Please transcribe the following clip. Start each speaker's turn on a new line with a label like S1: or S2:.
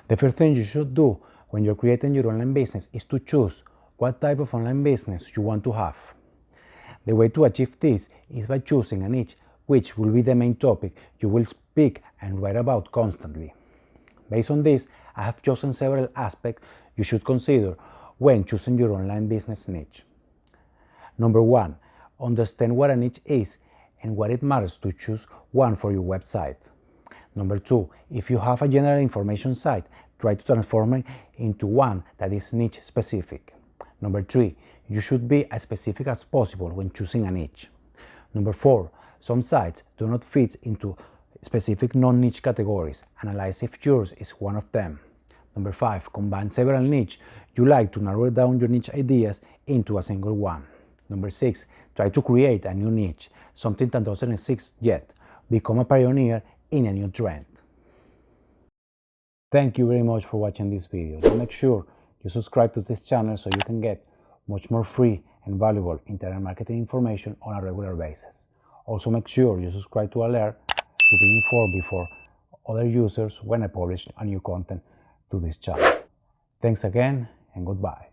S1: The first thing you should do when you're creating your online business is to choose what type of online business you want to have. The way to achieve this is by choosing a niche which will be the main topic you will speak and write about constantly. Based on this, I have chosen several aspects you should consider when choosing your online business niche. Number 1, understand what a niche is and what it matters to choose one for your website. Number 2, if you have a general information site, try to transform it into one that is niche specific. Number 3, you should be as specific as possible when choosing a niche. Number 4, some sites do not fit into specific non-niche categories. Analyze if yours is one of them. Number 5, combine several niches you like to narrow down your niche ideas into a single one. Number 6, try to create a new niche, something that doesn't exist yet. Become a pioneer in a new trend. Thank you very much for watching this video. So make sure you subscribe to this channel so you can get much more free and valuable internet marketing information on a regular basis. Also make sure you subscribe to alert to be informed before other users when I publish a new content to this channel. Thanks again and goodbye.